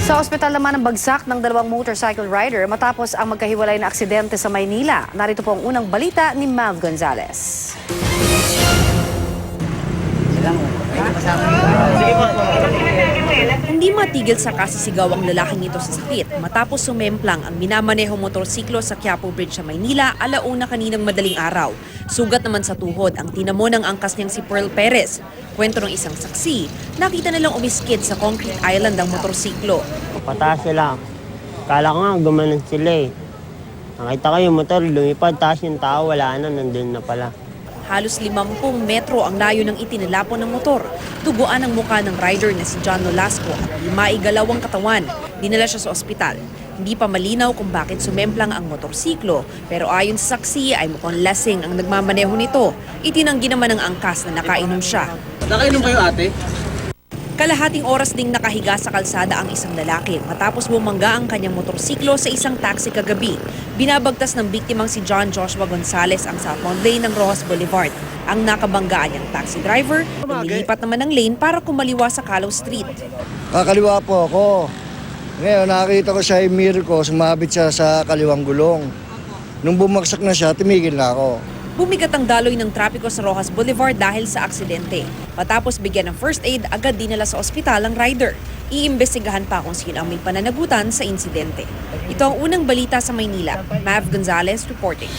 Sa ospital naman ang bagsak ng dalawang motorcycle rider matapos ang magkahiwalay na aksidente sa Maynila. Narito po ang unang balita ni Mav Gonzalez. Hindi matigil sa kasisigaw ang lalaking ito sa sakit matapos sumemplang ang minamaneho motorsiklo sa Quiapo Bridge sa Maynila alauna kaninang madaling araw. Sugat naman sa tuhod ang tinamo ng angkas niyang si Pearl Perez. Kwento ng isang saksi, nakita nilang umiskid sa concrete island ang motorsiklo. Pataas sila. Kala ko nga gumanon sila eh. Nakita ko yung motor, lumipad, taas yung tao, wala na, nandun na pala. Halos 50 metro ang layo ng itinilapon ng motor. Tuguan ang muka ng rider na si John Nolasco at maigalawang katawan. Dinala siya sa ospital. Hindi pa malinaw kung bakit sumemplang ang motorsiklo, pero ayon sa saksi ay mukhang lasing ang nagmamaneho nito. Itinanggi naman ng angkas na nakainom siya. Nakainom kayo, ate? Kalahating oras ding nakahiga sa kalsada ang isang lalaki matapos bumangga ang kanyang motorsiklo sa isang taxi kagabi. Binabagtas ng biktimang si John Joshua Gonzalez ang southbound lane ng Rojas Boulevard. Ang nakabanggaan niyang taxi driver, lumilipat naman ng lane para kumaliwa sa Calo Street. Kakaliwa po ako. Ngayon, nakakita ko siya yung mirror ko, sumabit siya sa kaliwang gulong. Nung bumagsak na siya, tumigil na ako. Bumigat ang daloy ng trapiko sa Rojas Boulevard dahil sa aksidente. Matapos bigyan ng first aid, agad dinala sa ospital ang rider. Iimbestigahan pa kung sino ang may pananagutan sa insidente. Ito ang unang balita sa Maynila. Mav Gonzalez reporting.